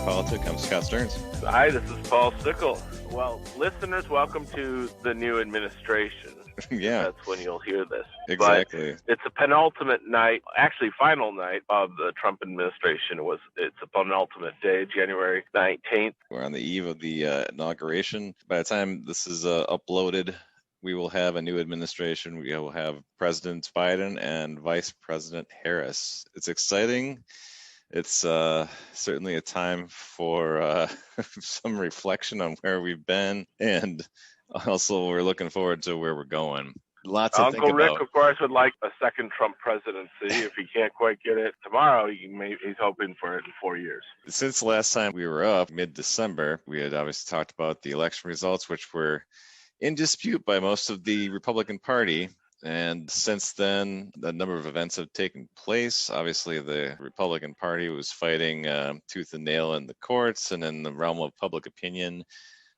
Politic. I'm Scott Stearns. Hi, this is Paul Sickle. Well, listeners, welcome to the new administration. Yeah. That's when you'll hear this. Exactly. But it's a penultimate night, actually final night of the Trump administration. It's a penultimate day, January 19th. We're on the eve of the inauguration. By the time this is uploaded, we will have a new administration. We will have President Biden and Vice President Harris. It's exciting. It's certainly a time for some reflection on where we've been, and also we're looking forward to where we're going. Lots to think about. Uncle Rick, of course, would like a second Trump presidency. If he can't quite get it tomorrow, he's hoping for it in 4 years. Since last time we were up, mid-December, we had obviously talked about the election results, which were in dispute by most of the Republican Party. And since then, a number of events have taken place. Obviously, the Republican Party was fighting tooth and nail in the courts and in the realm of public opinion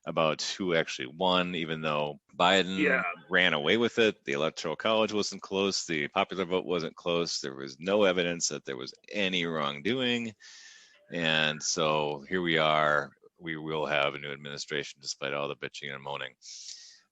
about who actually won, even though Biden ran away with it. The Electoral College wasn't close. The popular vote wasn't close. There was no evidence that there was any wrongdoing. And so here we are. We will have a new administration despite all the bitching and moaning.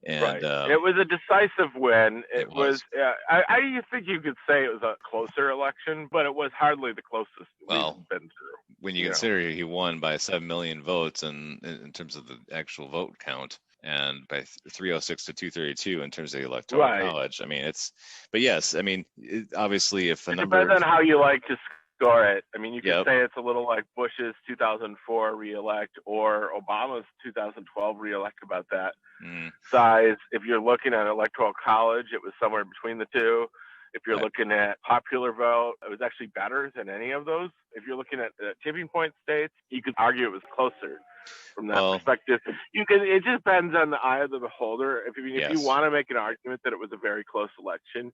And, right. It was a decisive win. It was. I think you could say it was a closer election, but it was hardly the closest we've been through. When you consider he won by 7 million votes, and in terms of the actual vote count, and by 306 to 232 in terms of the Electoral College. I mean, but yes, I mean, obviously, if the number depends on how you like to score it. I mean, you could say it's a little like Bush's 2004 reelect or Obama's 2012 reelect, about that size. If you're looking at Electoral College, it was somewhere between the two. If you're looking at popular vote, it was actually better than any of those. If you're looking at tipping point states, you could argue it was closer from that perspective. It just depends on the eye of the beholder. If you want to make an argument that it was a very close election,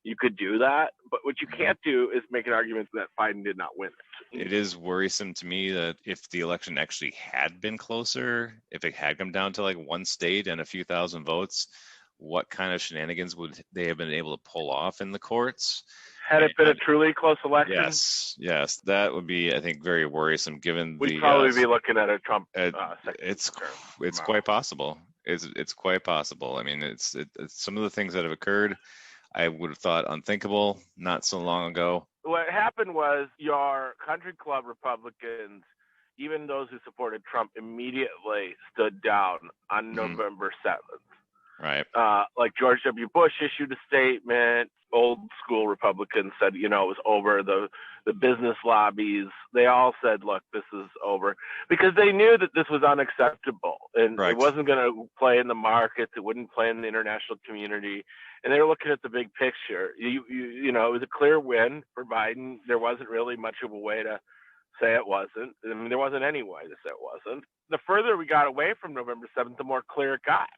you could do that, but what you can't do is make an argument that Biden did not win it. It is worrisome to me that if the election actually had been closer, if it had come down to like one state and a few thousand votes, what kind of shenanigans would they have been able to pull off in the courts? Had it been a truly close election? Yes, that would be, I think, very worrisome. Given we'd probably be looking at a Trump. It's quite possible. It's quite possible. I mean, it's some of the things that have occurred, I would have thought unthinkable not so long ago. What happened was your country club Republicans, even those who supported Trump, immediately stood down on November 7th. Right. Like George W. Bush issued a statement. Old school Republicans said, it was over. The business lobbies, they all said, look, this is over, because they knew that this was unacceptable and it wasn't going to play in the markets. It wouldn't play in the international community. And they were looking at the big picture. It was a clear win for Biden. There wasn't really much of a way to say it wasn't. I mean, there wasn't any way to say it wasn't. The further we got away from November 7th, the more clear it got.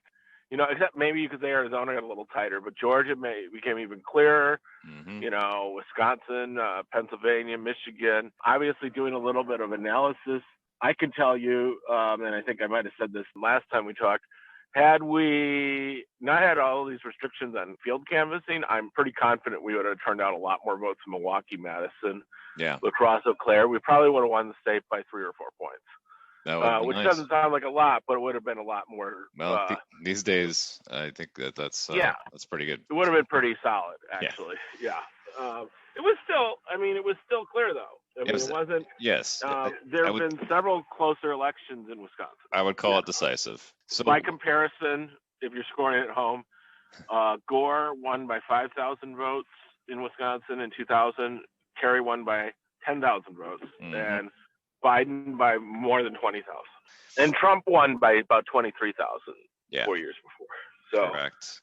Except maybe you could say Arizona got a little tighter, but Georgia became even clearer. Wisconsin, Pennsylvania, Michigan, obviously doing a little bit of analysis. I can tell you, and I think I might have said this last time we talked, had we not had all these restrictions on field canvassing, I'm pretty confident we would have turned out a lot more votes in Milwaukee, Madison, La Crosse, Eau Claire. We probably would have won the state by 3 or 4 points. Which doesn't sound like a lot, but it would have been a lot more. Well, these days, I think that's pretty good. It would have been pretty solid, actually. Yeah. It was still clear, though. It wasn't. Yes. There have been several closer elections in Wisconsin. I would call it decisive. So, by comparison, if you're scoring at home, Gore won by 5,000 votes in Wisconsin in 2000. Kerry won by 10,000 votes, and Biden by more than 20,000, and Trump won by about 23,000 4 years before. So correct.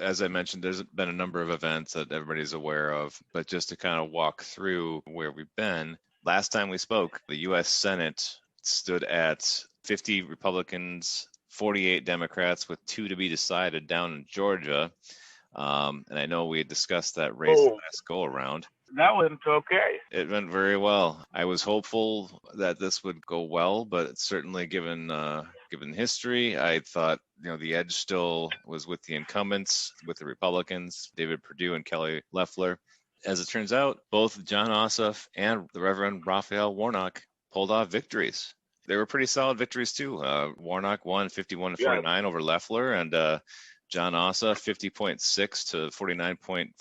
As I mentioned, there's been a number of events that everybody's aware of, but just to kind of walk through where we've been. Last time we spoke, the U.S. Senate stood at 50 Republicans, 48 Democrats, with 2 to be decided down in Georgia. And I know we had discussed that race last go around. That went okay. It went very well. I was hopeful that this would go well, but certainly given history, I thought the edge still was with the incumbents, with the Republicans, David Perdue and Kelly Loeffler. As it turns out, both John Ossoff and the Reverend Raphael Warnock pulled off victories. they were pretty solid victories too. Warnock won 51-49 over Loeffler, and John Ossa 50.6 to 49.4%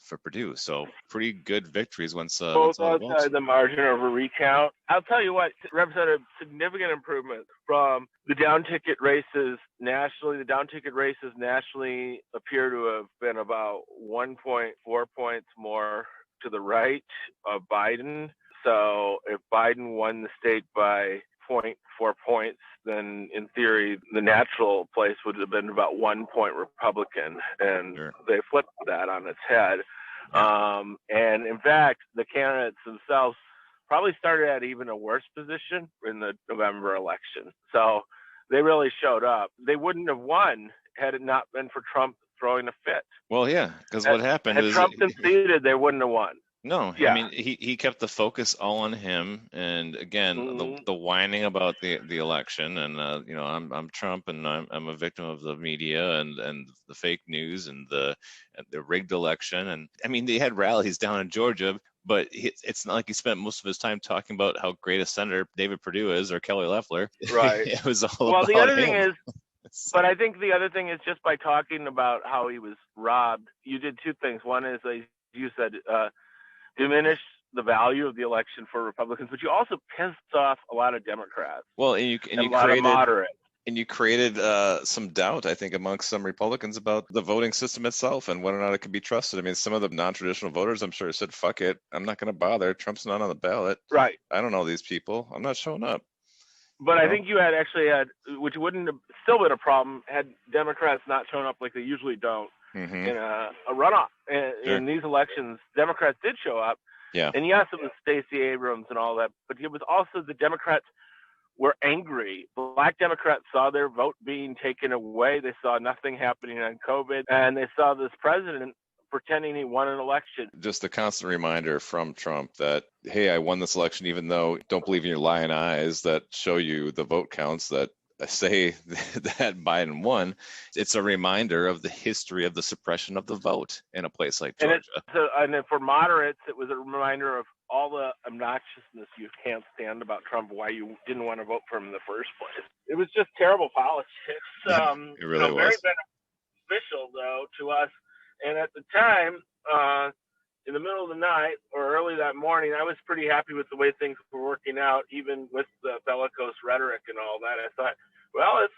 for Purdue. So pretty good victories once both all the votes. outside the margin of a recount. I'll tell you what represented a significant improvement from the down ticket races nationally. The down ticket races nationally appear to have been about 1.4 points more to the right of Biden. So if Biden won the state by 0.4 points, then in theory, the natural place would have been about 1 point Republican. And they flipped that on its head. And in fact, the candidates themselves probably started at even a worse position in the November election. So they really showed up. They wouldn't have won had it not been for Trump throwing a fit. Well, yeah, because what happened is Trump conceded, they wouldn't have won. No, yeah. I mean, he kept the focus all on him, and again, the whining about the election, and I'm Trump, and I'm a victim of the media and the fake news and the rigged election, and I mean, they had rallies down in Georgia, but it's not like he spent most of his time talking about how great a senator David Perdue is or Kelly Loeffler. Right. It was all about the other him. thing is. But I think the other thing is just by talking about how he was robbed, you did two things. One is, like you said, diminish the value of the election for Republicans, but you also pissed off a lot of Democrats. Well, and you created moderates. And you created some doubt, I think, amongst some Republicans about the voting system itself and whether or not it could be trusted. I mean, some of the non-traditional voters, I'm sure, said, "Fuck it, I'm not going to bother. Trump's not on the ballot. Right. I don't know these people. I'm not showing up." But I think you had, which wouldn't have still been a problem, had Democrats not shown up like they usually don't in a runoff. In these elections, Democrats did show up. Yeah. And yes, it was Stacey Abrams and all that, but it was also the Democrats were angry. Black Democrats saw their vote being taken away. They saw nothing happening on COVID, and they saw this president pretending he won an election. Just a constant reminder from Trump that, hey, I won this election, even though don't believe in your lying eyes that show you the vote counts that say that Biden won. It's a reminder of the history of the suppression of the vote in a place like Georgia. And for moderates, it was a reminder of all the obnoxiousness you can't stand about Trump, why you didn't want to vote for him in the first place. It was just terrible politics. It really was. Very beneficial, though, to us. And at the time, in the middle of the night or early that morning, I was pretty happy with the way things were working out, even with the bellicose rhetoric and all that. I thought, well, it's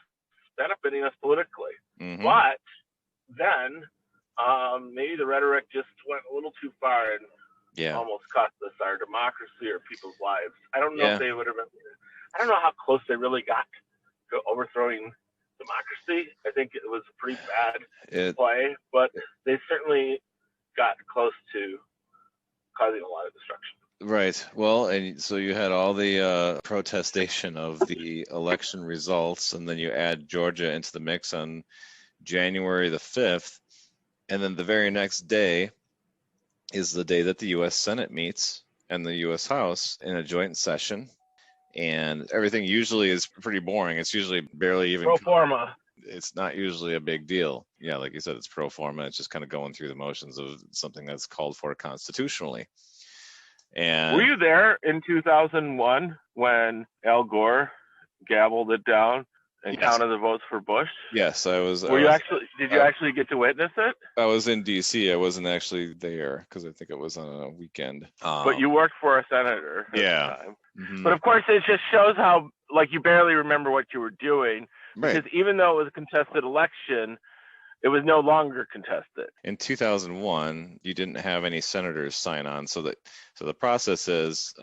benefiting us politically. But then maybe the rhetoric just went a little too far and almost cost us our democracy or people's lives. I don't know if they would have been. I don't know how close they really got to overthrowing democracy. I think it was a pretty bad play, but they certainly got close to causing a lot of destruction. Right. Well, and so you had all the protestation of the election results, and then you add Georgia into the mix on January the 5th, and then the very next day is the day that the U.S. Senate meets and the U.S. House in a joint session. And everything usually is pretty boring. It's usually barely even pro forma. It's not usually a big deal. Yeah, like you said, it's pro forma. It's just kind of going through the motions of something that's called for constitutionally. And were you there in 2001 when Al Gore gavelled it down and counted the votes for Bush? Yes, I was. Did you actually get to witness it? I was in D.C. I wasn't actually there because I think it was on a weekend. But you worked for a senator. Yeah. At the time. But of course, it just shows how you barely remember what you were doing. Right. Because even though it was a contested election, it was no longer contested. In 2001, you didn't have any senators sign on. So the process is,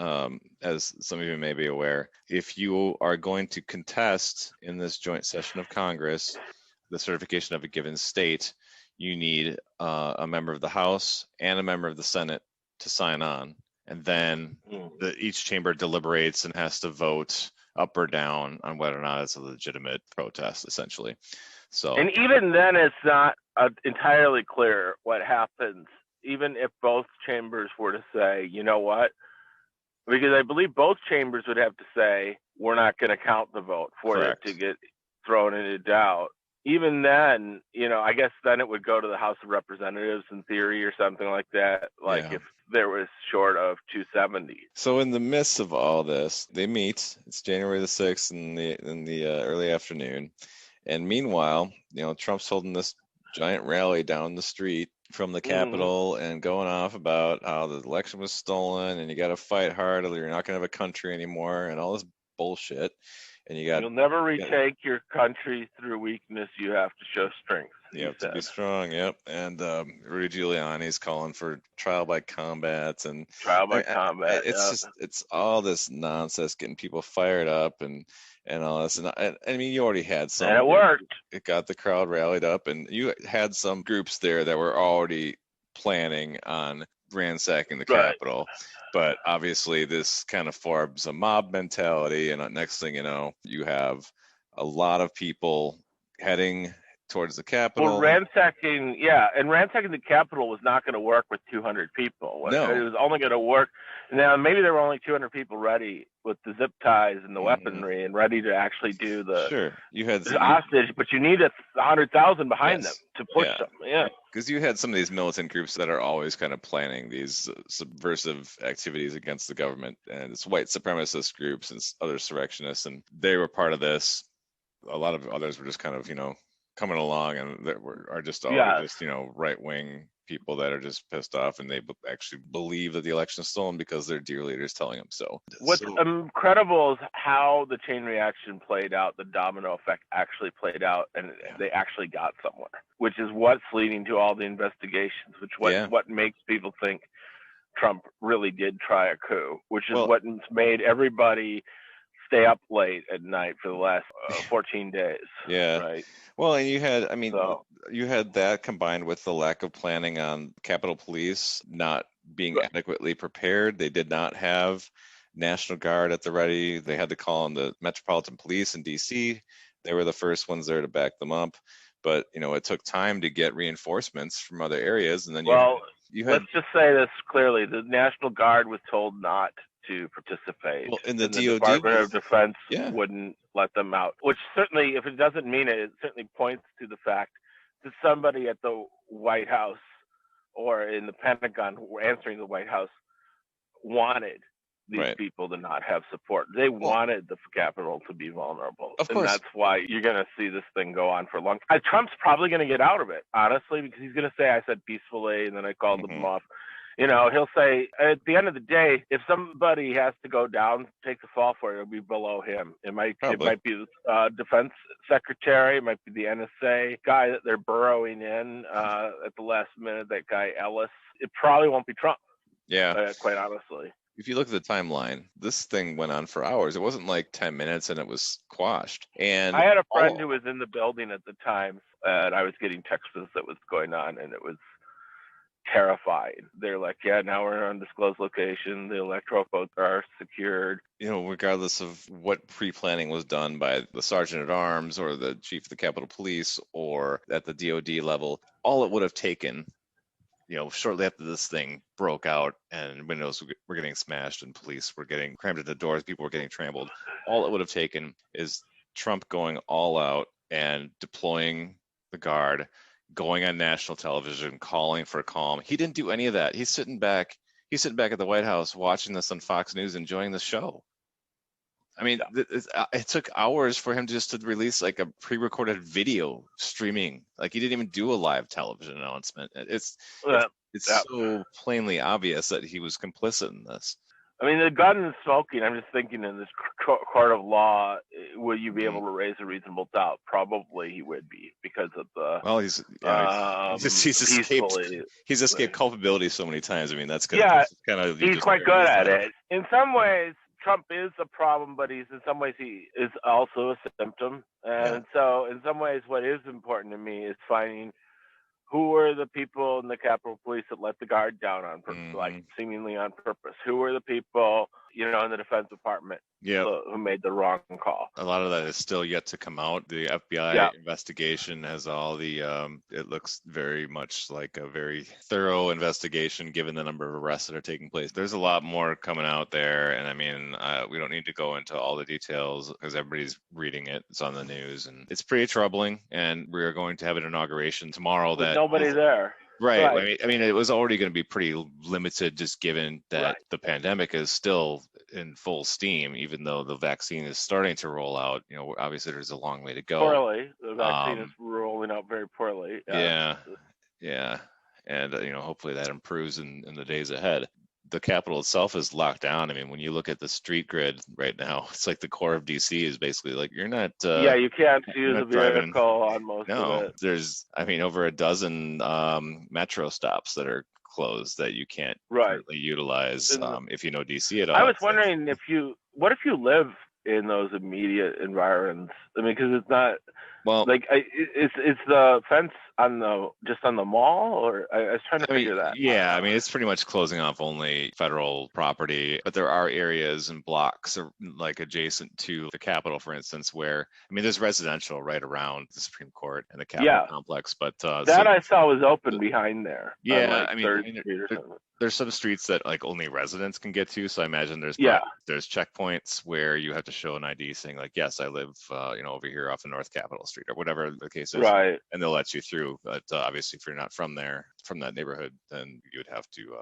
as some of you may be aware, if you are going to contest in this joint session of Congress the certification of a given state, you need a member of the House and a member of the Senate to sign on. And then each chamber deliberates and has to vote up or down on whether or not it's a legitimate protest, essentially. So, and even then, it's not entirely clear what happens, even if both chambers were to say, you know what, because I believe both chambers would have to say, we're not going to count the vote for Correct. it to get thrown into doubt. Even then, I guess then it would go to the House of Representatives in theory or something like that. If there was short of 270. So in the midst of all this, they meet. It's January the 6th in the early afternoon, and meanwhile, Trump's holding this giant rally down the street from the Capitol and going off about how the election was stolen and you got to fight hard or you're not going to have a country anymore and all this bullshit. And You'll never retake your country through weakness. You have to show strength. You have to be strong. Yep. And Rudy Giuliani's calling for trial by combat and combat. It's all this nonsense, getting people fired up and all this. And I mean, you already had some. And it worked. It got the crowd rallied up, and you had some groups there that were already planning on ransacking the Capitol. But obviously, this kind of forms a mob mentality, and next thing you know, you have a lot of people heading towards the Capitol. Well, ransacking the Capitol was not going to work with 200 people. No. It was only going to work. Now, maybe there were only 200 people ready with the zip ties and the weaponry and ready to actually do the hostage, but you need 100,000 behind them to push them. Yeah. Because you had some of these militant groups that are always kind of planning these subversive activities against the government, and it's white supremacist groups and other insurrectionists, and they were part of this. A lot of others were just kind of, coming along, and that are just right-wing people that are just pissed off, and they actually believe that the election is stolen because their dear leader is telling them so. What's incredible is how the chain reaction played out, the domino effect actually played out, and they actually got somewhere, which is what's leading to all the investigations, what makes people think Trump really did try a coup, which is what's made everybody stay up late at night for the last 14 days. Yeah. Right. Well, and you had that combined with the lack of planning on Capitol Police not being adequately prepared. They did not have National Guard at the ready. They had to call on the Metropolitan Police in D.C. They were the first ones there to back them up. But, it took time to get reinforcements from other areas. And then let's just say this clearly. The National Guard was told not to participate. Well, in the Department of Defense wouldn't let them out, which certainly, if it doesn't mean it, it certainly points to the fact that somebody at the White House or in the Pentagon who were answering the White House wanted these people to not have support. They wanted the Capitol to be vulnerable. Of course. And that's why you're going to see this thing go on for a long time. Trump's probably going to get out of it, honestly, because he's going to say, I said peacefully, and then I called them off. He'll say, at the end of the day, if somebody has to go down, take the fall for it, it'll be below him. It might be the defense secretary, it might be the NSA guy that they're burrowing in at the last minute, that guy Ellis. It probably won't be Trump. Yeah. Quite honestly. If you look at the timeline, this thing went on for hours. It wasn't like 10 minutes and it was quashed. And I had a friend who was in the building at the time, and I was getting texts that was going on, and it was terrified. They're like, now we're in an undisclosed location. The electoral votes are secured. Regardless of what pre-planning was done by the sergeant at arms or the chief of the Capitol Police or at the DOD level, all it would have taken, shortly after this thing broke out and windows were getting smashed and police were getting crammed into doors, people were getting trampled. All it would have taken is Trump going all out and deploying the guard, going on national television, calling for calm. He didn't do any of that. He's sitting back at the White House watching this on Fox News, enjoying the show. I mean, it took hours for him just to release like a pre-recorded video streaming. Like he didn't even do a live television announcement. It's so plainly obvious that he was complicit in this. I mean, the gun is smoking. I'm just thinking in this court of law, will you be able to raise a reasonable doubt? Probably he would be because of the. Well, he's escaped culpability so many times. I mean, that's good. Yeah, he's quite good at it. In some ways, Trump is a problem, but in some ways he is also a symptom. And so in some ways, what is important to me is finding who were the people in the Capitol Police that let the guard down on purpose, like seemingly on purpose? Who were the people, in the Defense Department who made the wrong call? A lot of that is still yet to come out. The FBI investigation has all the, it looks very much like a very thorough investigation given the number of arrests that are taking place. There's a lot more coming out there. And I mean, we don't need to go into all the details because everybody's reading it. It's on the news and it's pretty troubling. And we're going to have an inauguration tomorrow. With nobody there. Right. Right. I mean, it was already going to be pretty limited, just given that Right. the pandemic is still in full steam, even though the vaccine is starting to roll out. Obviously, there's a long way to go. Poorly. The vaccine is Um, rolling out very poorly. yeah, yeah, and hopefully that improves in the days ahead. The capital itself is locked down. I mean, when you look at the street grid right now, it's like the core of DC is basically like Yeah, you can't you're use a not driving. vehicle on most of No, it. there's, I mean, over a dozen metro stops that are closed that you can't Right. currently utilize. And If you know DC at I all, was it's like, wondering what if you live in those immediate environs? I mean, because it's not well, like it's the fence on the mall, or I was trying to I mean, figure that yeah, I out. mean, it's pretty much closing off only federal property, but there are areas and blocks like adjacent to the Capitol, for instance, where, I mean, there's residential right around the Supreme Court and the Capitol Yeah, complex, but that so I saw was open behind there on yeah, like I mean, Third Street or something. there's some streets that like only residents can get to. So I imagine Yeah, there's checkpoints where you have to show an ID saying like, yes, I live, over here off of North Capitol Street or whatever the case is, right. and they'll let you through. But obviously, if you're not from there, from that neighborhood, then you would have to,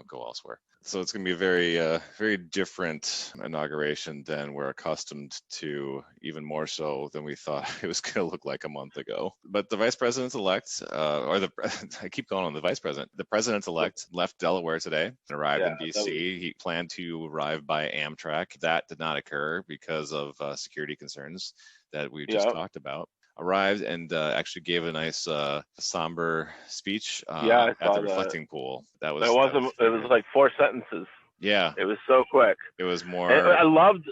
go elsewhere. So it's going to be a very different inauguration than we're accustomed to, even more so than we thought it was going to look like a month ago. But the vice president-elect, I keep calling him the vice president, the president-elect left Delaware today and arrived Yeah, in D.C. He planned to arrive by Amtrak. That did not occur because of security concerns that we just yeah, talked about. Arrived and actually gave a nice somber speech yeah. I at saw the that. reflecting pool. It wasn't. It pretty was good. like 4 sentences. Yeah, It was so quick. it was And more. I loved.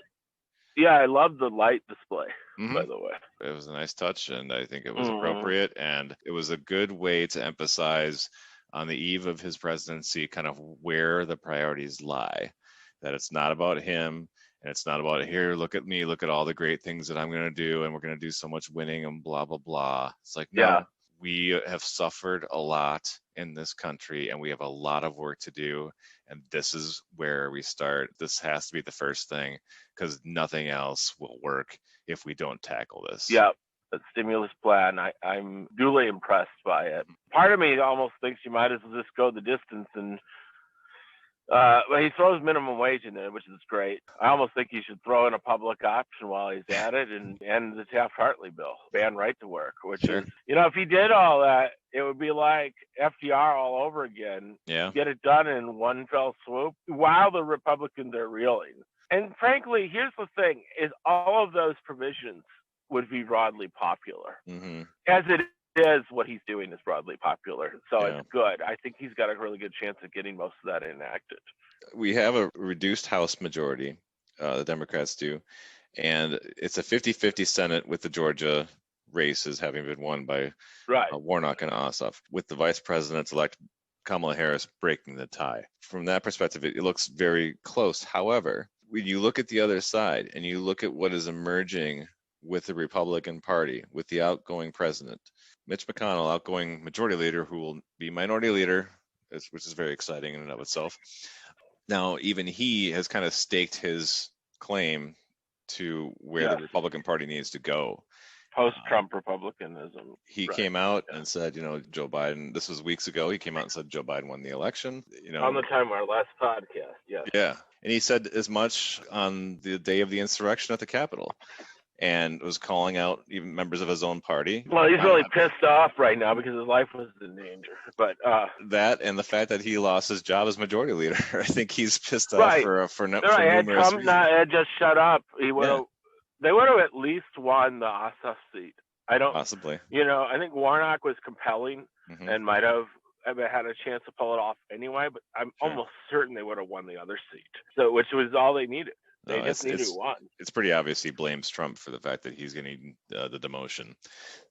Yeah, I loved the light display. Mhm. By the way. It was a nice touch, and I think it was Hmm. appropriate, and it was a good way to emphasize on the eve of his presidency kind of where the priorities lie. That it's not about him, and it's not about here, look at me, look at all the great things that I'm going to do, and we're going to do so much winning and blah blah blah. It's like, Yeah. no, we have suffered a lot in this country, and we have a lot of work to do, and this is where we start. This has to be the first thing, because nothing else will work if we don't tackle this. Yeah. The stimulus plan. I'm duly impressed by it. Part of me almost thinks you might as well just go the distance and. But he throws minimum wage in there, which is great. I almost think he should throw in a public option while he's at it and end the Taft-Hartley bill, ban right to work, which Sure. is, if he did all that, it would be like FDR all over again. Yeah. Get it done in one fell swoop while the Republicans are reeling. And frankly, here's the thing, is all of those provisions would be broadly popular. Mm-hmm. As it is, what he's doing is broadly popular. So Yeah. it's good. I think he's got a really good chance of getting most of that enacted. We have a reduced House majority, the Democrats do, and it's a 50-50 Senate with the Georgia races having been won by Right. Warnock and Ossoff, with the vice president-elect Kamala Harris breaking the tie. From that perspective, it looks very close. However, when you look at the other side and you look at what is emerging with the Republican Party, with the outgoing president, Mitch McConnell, outgoing majority leader, who will be minority leader, which is very exciting in and of itself. Now, even he has kind of staked his claim to where the Republican Party needs to go. Post-Trump Republicanism. He came out and said, Joe Biden, this was weeks ago, he came out and said Joe Biden won the election. On the time of our last podcast, yes. Yeah. And he said as much on the day of the insurrection at the Capitol, and was calling out even members of his own party. Well, he's really pissed off right now because his life was in danger. But that and the fact that he lost his job as majority leader, I think he's pissed off right. for numerous had Trump reasons. Had just shut up, he would have. They would have at least won the Ossoff seat. I don't possibly. I think Warnock was compelling and might have had a chance to pull it off anyway. But I'm almost certain they would have won the other seat. So, which was all they needed. They just needed one. It's pretty obvious he blames Trump for the fact that he's getting the demotion.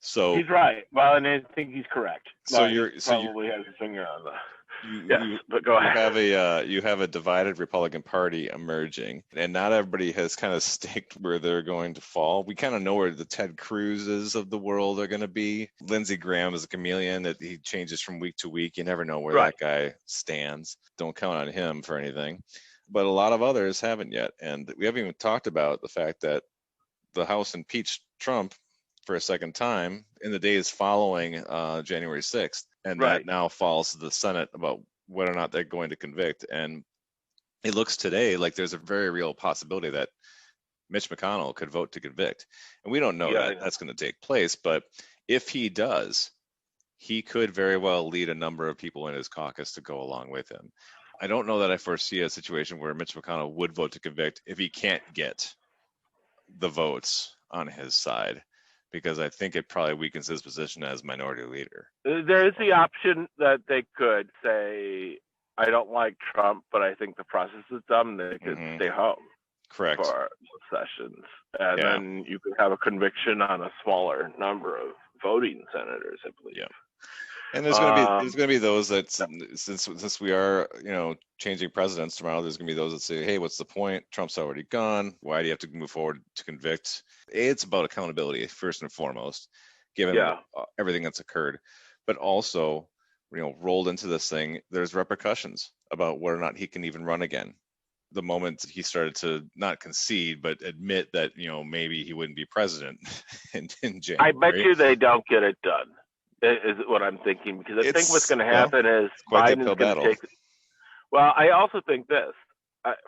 So he's right. Well, and I think he's correct. So he probably has his finger on the. But go ahead. You have a divided Republican Party emerging, and not everybody has kind of staked where they're going to fall. We kind of know where the Ted Cruzes of the world are going to be. Lindsey Graham is a chameleon that he changes from week to week. You never know where that guy stands. Don't count on him for anything. But a lot of others haven't yet, and we haven't even talked about the fact that the House impeached Trump for a second time in the days following January 6th. And Right. that now falls to the Senate about whether or not they're going to convict. And it looks today like there's a very real possibility that Mitch McConnell could vote to convict. And we don't know that that's going to take place. But if he does, he could very well lead a number of people in his caucus to go along with him. I don't know that I foresee a situation where Mitch McConnell would vote to convict if he can't get the votes on his side, because I think it probably weakens his position as minority leader. There is the option that they could say, I don't like Trump, but I think the process is dumb. They could stay home. Correct. For sessions. And then you could have a conviction on a smaller number of voting senators, I believe. Yeah. And there's going to be those that since we are, changing presidents tomorrow, there's going to be those that say, hey, what's the point? Trump's already gone. Why do you have to move forward to convict? It's about accountability first and foremost, given everything that's occurred. But also, rolled into this thing, there's repercussions about whether or not he can even run again. The moment he started to not concede, but admit that, maybe he wouldn't be president in January. I bet you they don't get it done. Is what I'm thinking, because I think what's going to happen is Biden's going to take. Well, I also think this.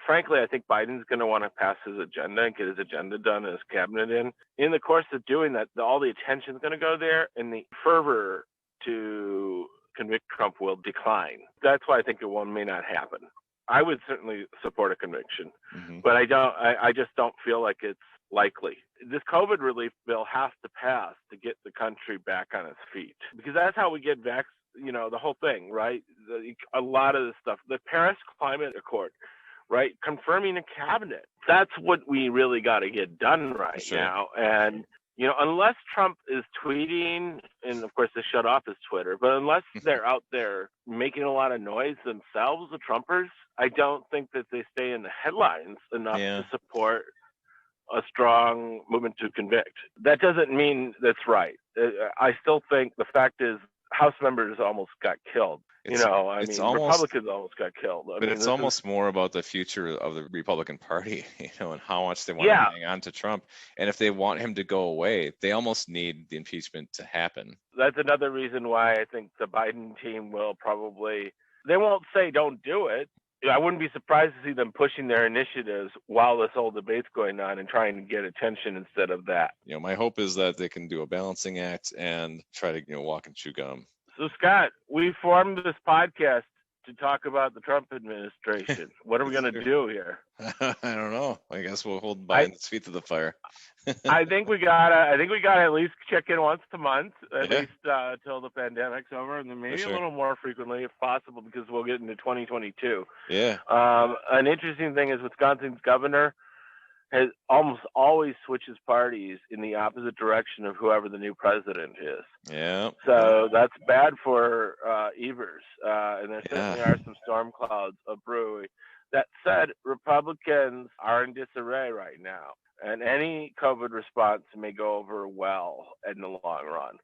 Frankly, I think Biden's going to want to pass his agenda and get his agenda done and his cabinet in. In the course of doing that, all the attention is going to go there, and the fervor to convict Trump will decline. That's why I think it may not happen. I would certainly support a conviction, but I just don't feel like it's likely. This COVID relief bill has to pass to get the country back on its feet, because that's how we get the whole thing, right? A lot of this stuff, the Paris Climate Accord, right? Confirming a cabinet. That's what we really got to get done now. And, unless Trump is tweeting, and of course they shut off his Twitter, but unless they're out there making a lot of noise themselves, the Trumpers, I don't think that they stay in the headlines enough to support a strong movement to convict. That doesn't mean that's right. I still think the fact is House members almost got killed. Republicans almost got killed. But it's almost more about the future of the Republican Party, and how much they want to hang on to Trump. And if they want him to go away, they almost need the impeachment to happen. That's another reason why I think the Biden team will probably, they won't say don't do it. I wouldn't be surprised to see them pushing their initiatives while this whole debate's going on and trying to get attention instead of that. My hope is that they can do a balancing act and try to, walk and chew gum. So, Scott, we formed this podcast to talk about the Trump administration. What are we going to do here? I don't know. I guess we'll hold Biden's feet to the fire. I think we got at least check in once a month, at least till the pandemic's over, and then maybe a little more frequently if possible, because we'll get into 2022. Yeah. An interesting thing is Wisconsin's governor has almost always switches parties in the opposite direction of whoever the new president is. Yeah. So that's bad for Evers, and there certainly are some storm clouds brewing. That said, Republicans are in disarray right now, and any COVID response may go over well in the long run.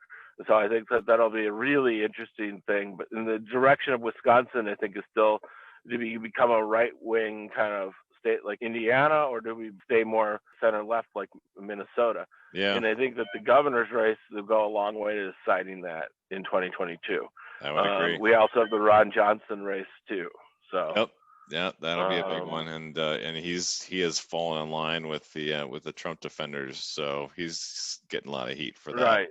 So I think that'll be a really interesting thing. But in the direction of Wisconsin, I think is still, do we become a right-wing kind of state like Indiana, or do we stay more center-left like Minnesota? Yeah. And I think that the governor's race will go a long way to deciding that in 2022. I would agree. We also have the Ron Johnson race too. So. Yep. Yeah, that'll be a big one, and he has fallen in line with the Trump defenders, so he's getting a lot of heat for that. Right.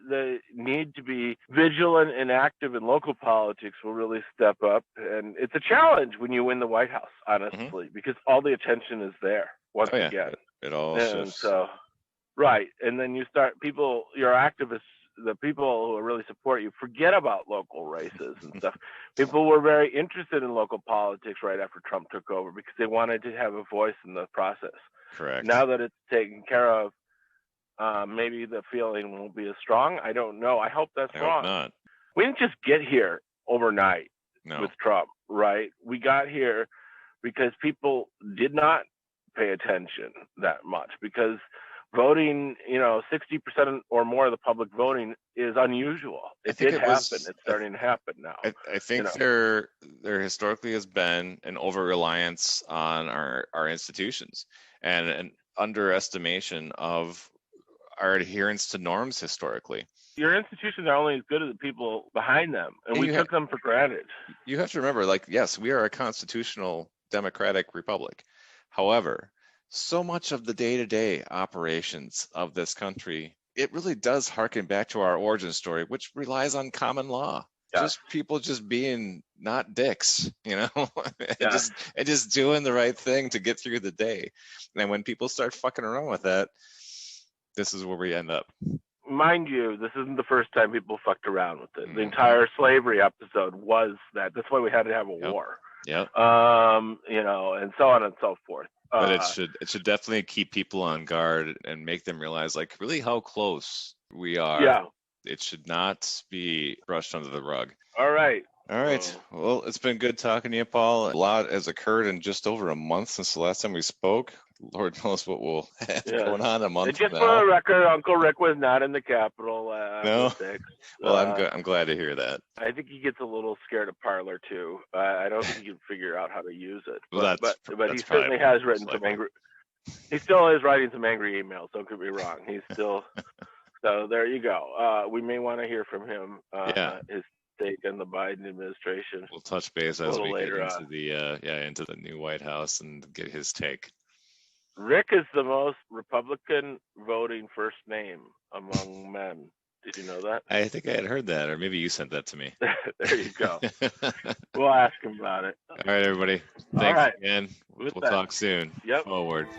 The need to be vigilant and active in local politics will really step up, and it's a challenge when you win the White House, honestly, because all the attention is there once again. It all shifts. So, right, and then your activists, the people who really support you, forget about local races and stuff. People were very interested in local politics right after Trump took over because they wanted to have a voice in the process. Correct. Now that it's taken care of, maybe the feeling won't be as strong. I don't know. I hope that's wrong. Hope not. We didn't just get here overnight with Trump, right? We got here because people did not pay attention that much, because voting, 60% or more of the public voting is unusual. It did happen. It's starting to happen now. I think there historically has been an over-reliance on our institutions and an underestimation of our adherence to norms historically. Your institutions are only as good as the people behind them, and we took them for granted. You have to remember, like, yes, we are a constitutional democratic republic. However, so much of the day-to-day operations of this country, it really does harken back to our origin story, which relies on common law. Yes. Just people just being not dicks, you know, and Yes. just doing the right thing to get through the day. And when people start fucking around with that, this is where we end up. Mind you, this isn't the first time people fucked around with it. The entire slavery episode was that. That's why we had to have a war. Yep. You know, and so on and so forth. But it should definitely keep people on guard and make them realize, like, really how close we are. Yeah. It should not be brushed under the rug. All right. Well, it's been good talking to you, Paul. A lot has occurred in just over a month since the last time we spoke. Lord knows what will have going on a month and just from for now. the record, Uncle Rick was not in the Capitol. No. Well, I'm glad to hear that. I think he gets a little scared of Parler too. I don't think he can figure out how to use it. Well, but he certainly has written some angry. He still is writing some angry emails. Don't get me wrong. He's still. So there you go. We may want to hear from him. His take on the Biden administration. We'll touch base as we get into the into the new White House and get his take. Rick is the most Republican voting first name among men. Did you know that? I think I had heard that, or maybe you sent that to me. There you go. We'll ask him about it. All right, everybody. Thanks again. We'll talk soon. Yep. Forward.